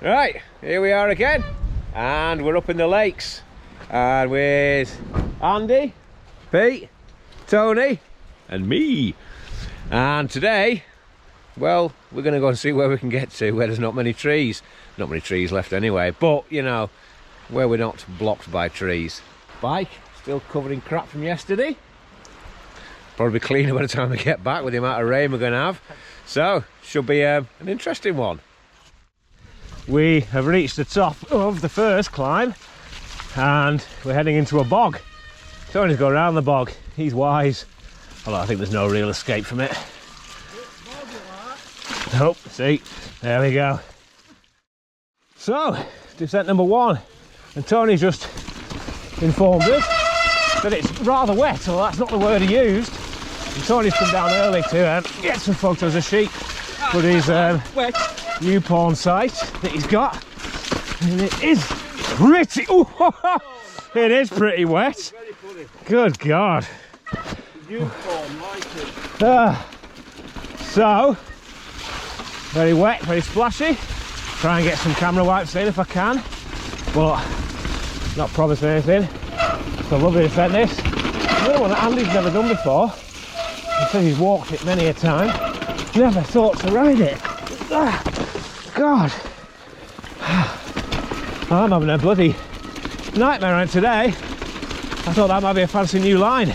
Right, here we are again, and we're up in the lakes, and with Andy, Pete, Tony, and me. And today, well, we're going to go and see where we can get to, where there's not many trees. Not many trees left anyway, but, you know, where we're not blocked by trees. Bike, still covered in crap from yesterday. Probably cleaner by the time we get back with the amount of rain we're going to have. So, should be an interesting one. We have reached the top of the first climb, and we're heading into a bog. Tony's going around the bog. He's wise. Although I think there's no real escape from it. Nope, see, there we go. So, descent number 1, and Tony just informed us that it's rather wet, or that's not the word he used. And Tony's come down early to get some photos of sheep for his new porn site that he's got, and it is pretty. It is pretty wet. Good God. So very wet, very splashy. Try and get some camera wipes in if I can, but not promising anything. So lovely to set this. Another one that Andy's never done before. He says he's walked it many a time. Never thought to ride it. God, I'm having a bloody nightmare on it today. I thought that might be a fancy new line.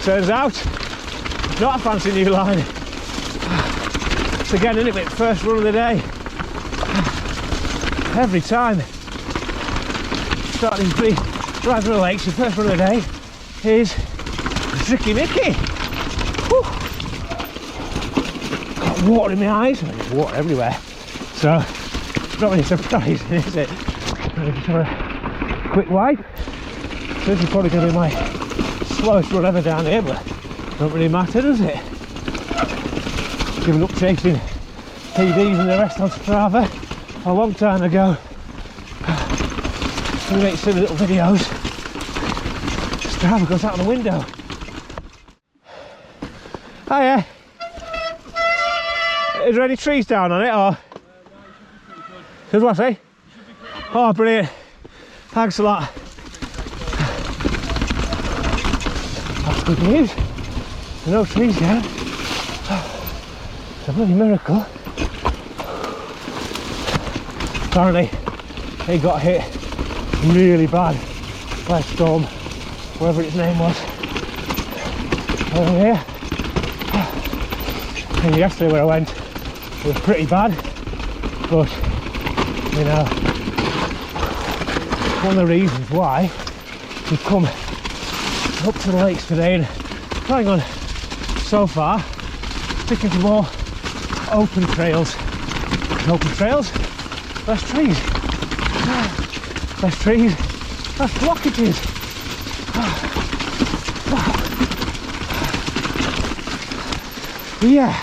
Turns out, not a fancy new line. It's again, isn't it, first run of the day. Every time. Starting to be driving the lakes, the first run of the day is Tricky Mickey. Whew. Got water in my eyes, and there's water everywhere. So, not really surprising, is it? Just have a quick wipe. So this is probably going to be my slowest run ever down here, but don't really matter, does it? Giving up chasing PBs and the rest on Strava a long time ago. We make silly little videos. Strava goes out the window. Hiya. Is there any trees down on it, or? Does what, eh? Oh, brilliant. Thanks a lot. That's good news. There's no trees down. It's a bloody miracle. Apparently, he got hit really bad by a storm, whatever its name was, over here. And yesterday where I went, it was pretty bad, but you know, one of the reasons why we've come up to the lakes today and trying on so far, sticking to more open trails. Open trails, less trees. Less trees, less blockages. Yeah,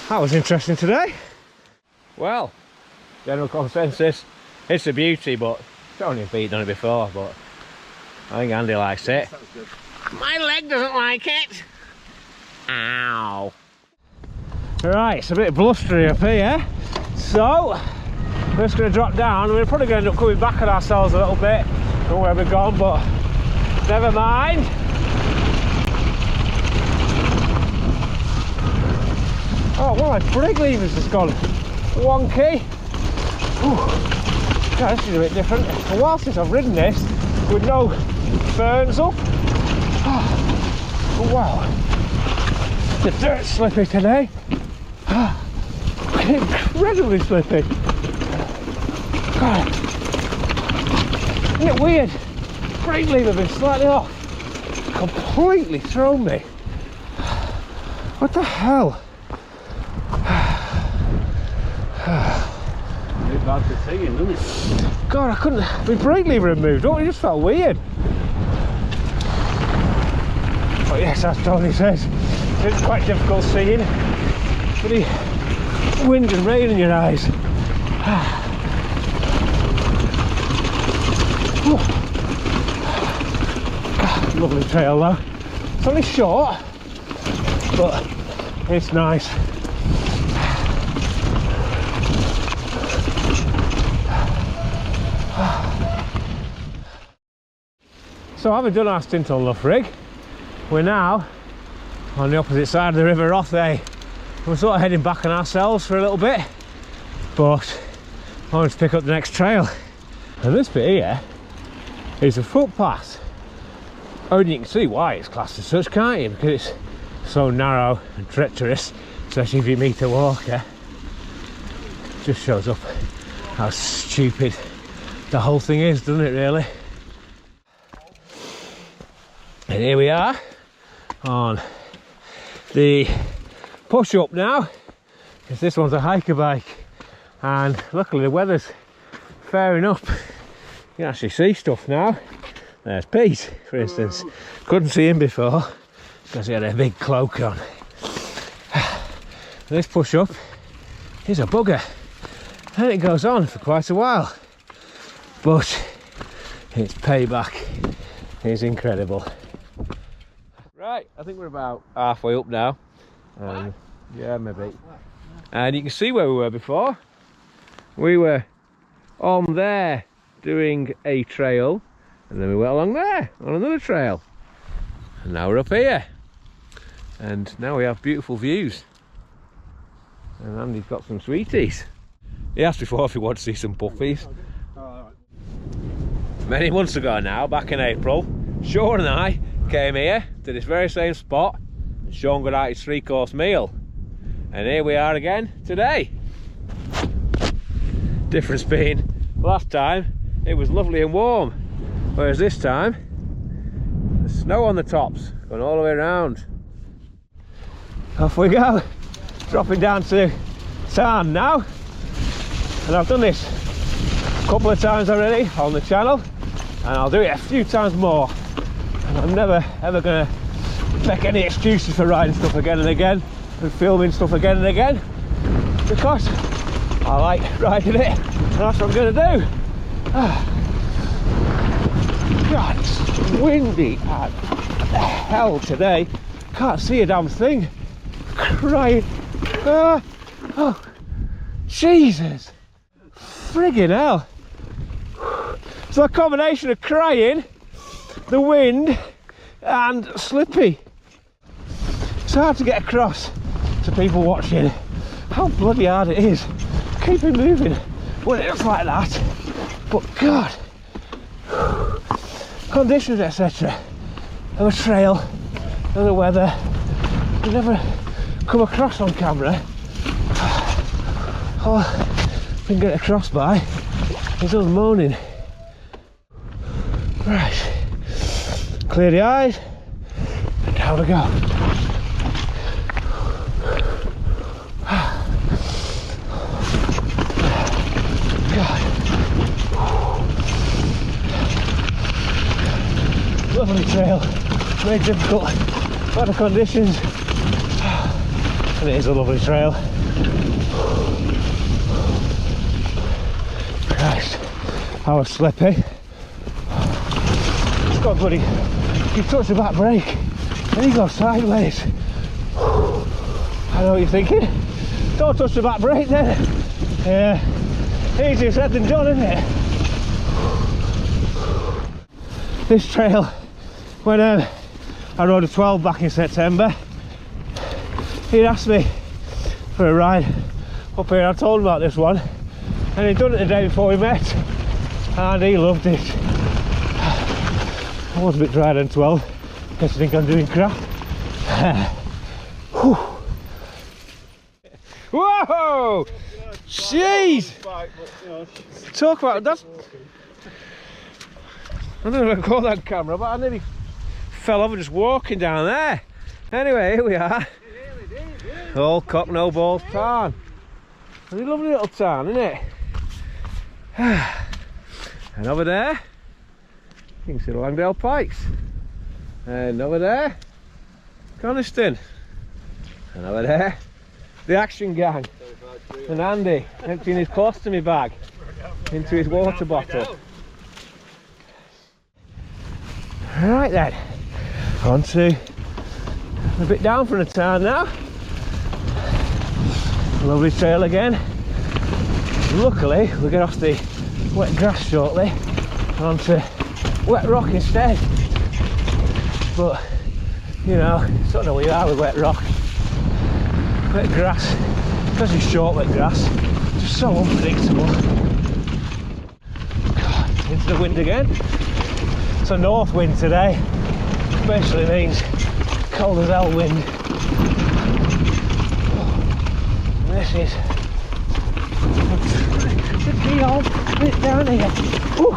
that was interesting today. Well, general consensus, it's a beauty, but Tony and Pete done it before, but I think Andy likes it. My leg doesn't like it. Ow. Right, it's a bit blustery up here, so we're just going to drop down. We're probably going to end up coming back at ourselves a little bit from where we've gone, but never mind. Oh, one of my brake levers has gone wonky. Ooh. Yeah, this is a bit different. It's a while since I've ridden this with no ferns up. Oh, wow. The dirt's slippy today. Incredibly slippy. God. Isn't it weird? Brake lever been slightly off. Completely thrown me. What the hell? It's bad to see him, isn't it? God, I couldn't. My brake lever had moved. Oh, it just felt weird. But yes, as Tony says, it's quite difficult seeing. Pretty wind and rain in your eyes. Lovely trail though. It's only short, but it's nice. So having done our stint on Loughrig, we're now on the opposite side of the River Rothay. We're sort of heading back on ourselves for a little bit, but I wanted to pick up the next trail. And this bit here is a footpath. Only you can see why it's classed as such, can't you? Because it's so narrow and treacherous, especially if you meet a walker. It just shows up how stupid the whole thing is, doesn't it, really? And here we are on the push up now, because this one's a hiker bike, and luckily the weather's fairing up. You can actually see stuff now. There's Pete, for instance. Couldn't see him before because he had a big cloak on. This push up is a bugger, and it goes on for quite a while, but its payback is incredible. Right, I think we're about halfway up now. Yeah, maybe. And you can see where we were before. We were on there doing a trail, and then we went along there on another trail. And now we're up here. And now we have beautiful views. And Andy's got some sweeties. He asked before if he wanted to see some puppies. Many months ago now, back in April, Sean and I came here to this very same spot, and Sean got out his 3-course meal, and here we are again today. Difference being, last time it was lovely and warm, whereas this time there's snow on the tops going all the way around. Off we go, dropping down to town now, and I've done this a couple of times already on the channel, and I'll do it a few times more. I'm never ever going to make any excuses for riding stuff again and again and filming stuff again and again, because I like riding it, and that's what I'm going to do. God, it's windy as hell today. Can't see a damn thing. Crying. Oh, Jesus. Friggin' hell. So a combination of crying, the wind, and slippy. It's hard to get across to people watching how bloody hard it is keeping moving when it's like that. But God, conditions etc. of a trail and the weather, you never come across on camera. All I can get across by is us moaning. Right, clear the eyes, and down we go. God. Lovely trail, very difficult weather conditions, and it is a lovely trail. Christ, I was slippy. It's got bloody, you touch the back brake and you go sideways. I know what you're thinking, don't touch the back brake then. Yeah, easier said than done, isn't it? This trail, when I rode a 12 back in September, he'd asked me for a ride up here. I told him about this one, and he'd done it the day before we met, and he loved it. I was a bit drier than 12, guess I think I'm doing crap. Whoa! Jeez! Talk about that's. I don't know if I call that camera, but I nearly fell over just walking down there. Anyway, here we are. Old Cock No Balls Tarn. It's a lovely little town, isn't it? And over there, you can see the Langdale Pikes. And over there, Coniston. And over there, the Action Gang. And Andy emptying his colostomy bag into his water bottle. Right then, on to a bit down from the town now. Lovely trail again. Luckily, we'll get off the wet grass shortly and onto wet rock instead. but you know, you don't know where you are with wet rock. Wet grass, because it's short wet grass, just so unpredictable. God, into the wind again. It's a north wind today, which basically means cold as hell wind. And this is the deal bit down here. Ooh,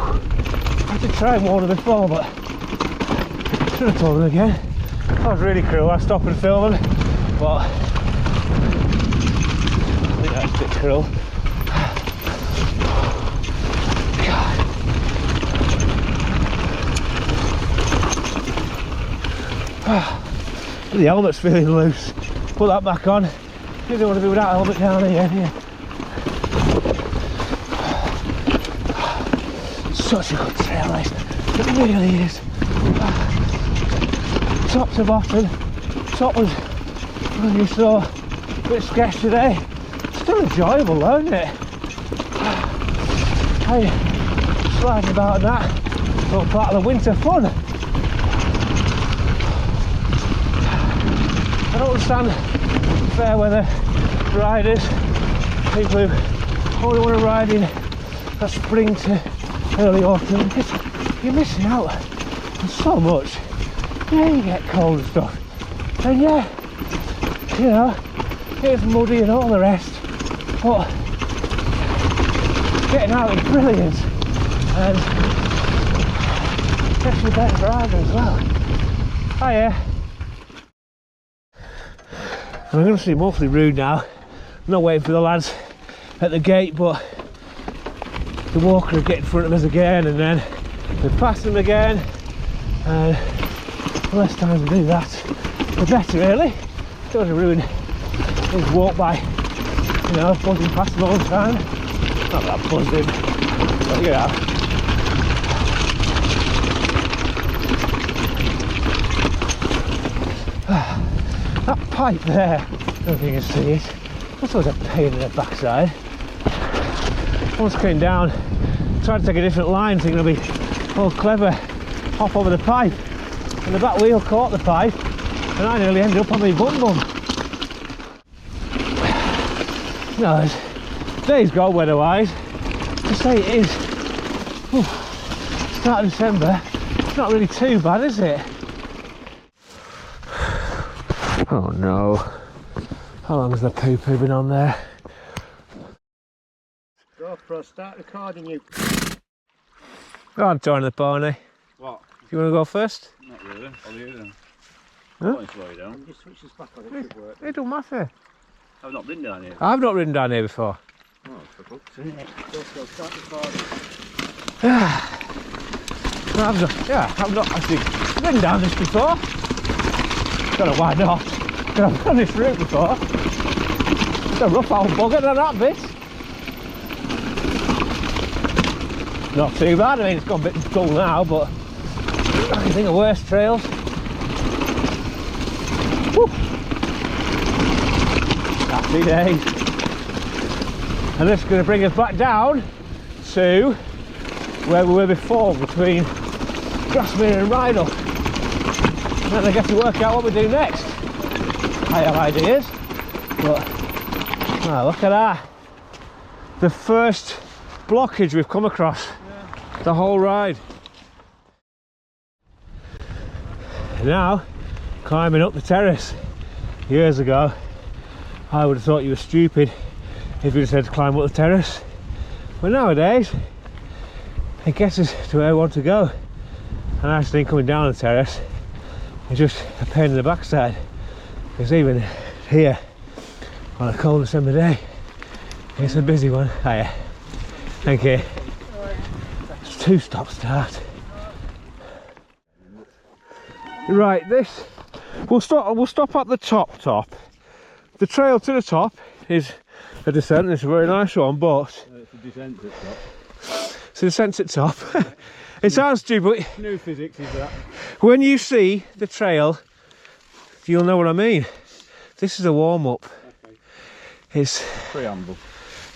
I did try and warn them before, but should have told them again. That was really cruel. I stopped and filmed, but I think that's a bit cruel. God. The helmet's feeling loose. Put that back on. You don't want to be without a helmet down here. Such a good trail, this. It really is. Top to bottom. Top was, when you saw, a bit sketchy today. Still enjoyable though, isn't it? Hey, sliding about that. It's all part of the winter fun. I don't understand fair weather riders, people who only want to ride in that spring to early autumn, because you're missing out on so much. Yeah, you get cold and stuff, and yeah, you know, it's muddy and all the rest, but getting out is brilliant, and especially better for rider as well. Hiya. And I'm going to seem awfully rude now. I'm not waiting for the lads at the gate, but the walker will get in front of us again, and then we pass them again, and the less times we do that, the better really. Don't want to ruin his walk by, you know, buzzing past him all the time. Not that buzzing, but you know. That pipe there, I don't know if you can see it, that's always a pain in the backside. Once came down, tried to take a different line, thinking I'd be all clever, hop over the pipe, and the back wheel caught the pipe, and I nearly ended up on my bum bum. No, today's gone weather-wise. To say it is, start of December, it's not really too bad, is it? Oh no, how long has the poo-poo been on there? GoPro, start recording you. Go on, Tony the pony. What? You want to go first? Not really, I'll you then. Huh? I want to slow you down. Just switch this back on, it should work. It don't matter. I've not been down here. I've not ridden down here before. Oh, for fuck's sake. GoPro, start recording. I've not actually ridden down this before. Don't know why not. I've been on this route before. It's a rough old bugger than that bit. Not too bad, I mean it's got a bit dull now, but I think of worse trails. Woo. Happy days. And this is going to bring us back down to where we were before, between Grasmere and Rydal. And then I get to work out what we do next. I have ideas, but oh, look at that. The first blockage we've come across the whole ride. And now, climbing up the terrace. Years ago, I would have thought you were stupid if you said to climb up the terrace. But nowadays, it gets us to where we want to go. And actually coming down the terrace is just a pain in the backside. Because even here, on a cold December day, it's a busy one. Hiya. Thank you. It's 2-stop start. Right, this we'll stop at the top. The trail to the top is a descent. It's a very nice one, but It's a descent at top. it's a descent at top. It sounds stupid. New physics is that. When you see the trail, you'll know what I mean. This is a warm-up. Okay. It's Preamble.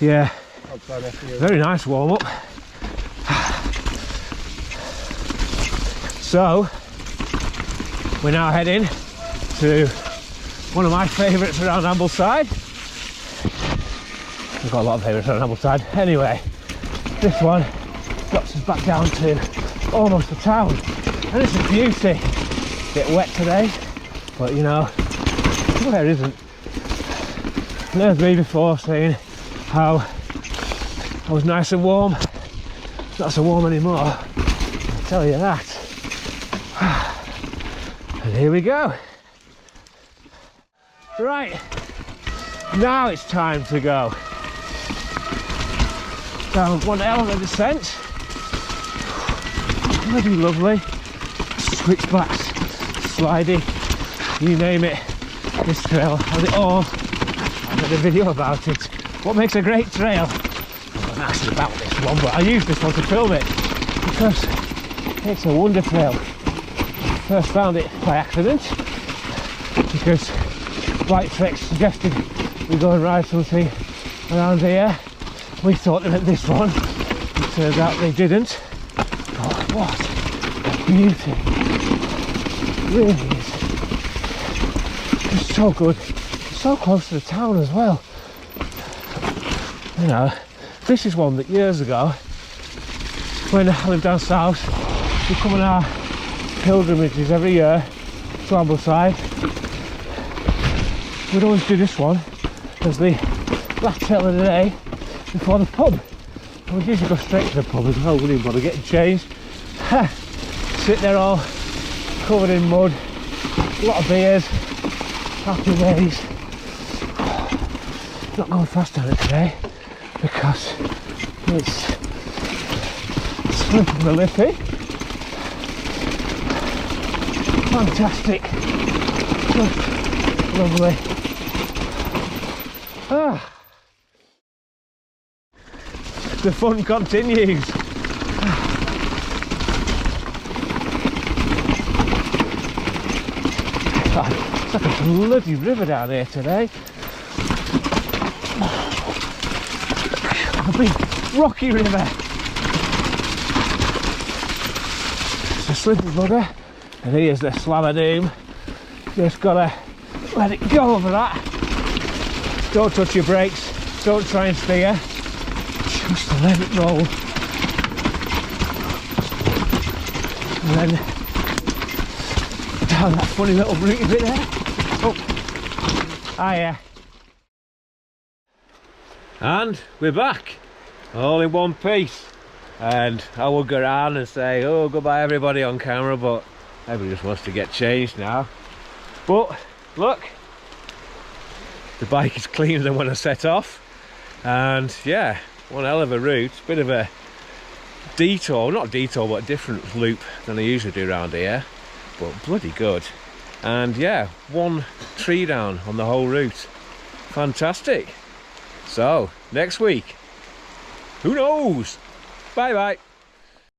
yeah, Outside FU. very nice warm-up. So we're now heading to one of my favourites around Ambleside. We've got a lot of favourites around Ambleside. Anyway, this one drops us back down to almost the town, and it's a beauty. Bit wet today, but you know, where isn't? And there's me before saying how I was nice and warm. It's not so warm anymore, I'll tell you that. And here we go. Right, now it's time to go down one hell of a descent. Bloody lovely. Switchbacks, slidey, you name it. This trail has it all. I did a video about it. What makes a great trail? I wasn't actually about this one, but I used this one to film it because it's a wonder trail. First found it by accident because Bike Trek suggested we go and ride something around here. We thought they meant this one. It turns out they didn't. Oh, what a beauty. It really is. It's so good. It's so close to the town as well. You know, this is one that years ago, when I lived down south, we come on our pilgrimages every year to Ambleside. We'd always do this one as the last trail of the day before the pub. And we'd usually go straight to the pub as well, wouldn't even bother getting changed. Sit there all covered in mud, a lot of beers, happy days. Not going fast on it today because it's slipping the lippy. Fantastic, just lovely. The fun continues. It's like a bloody river down here today. A big rocky river. It's a slippery bugger. And here's the Stopadoodledoo. Just gotta let it go over that. Don't touch your brakes. Don't try and steer. Just let it roll. And then down that funny little rooty bit there. Oh, yeah. And we're back, all in one piece. And I would go around and say, oh, goodbye everybody on camera, but everybody just wants to get changed now. But look, the bike is cleaner than when I set off. And yeah, one hell of a route, bit of a detour, not detour, but a different loop than I usually do around here, but bloody good. And yeah, one tree down on the whole route. Fantastic. So next week, who knows? Bye bye.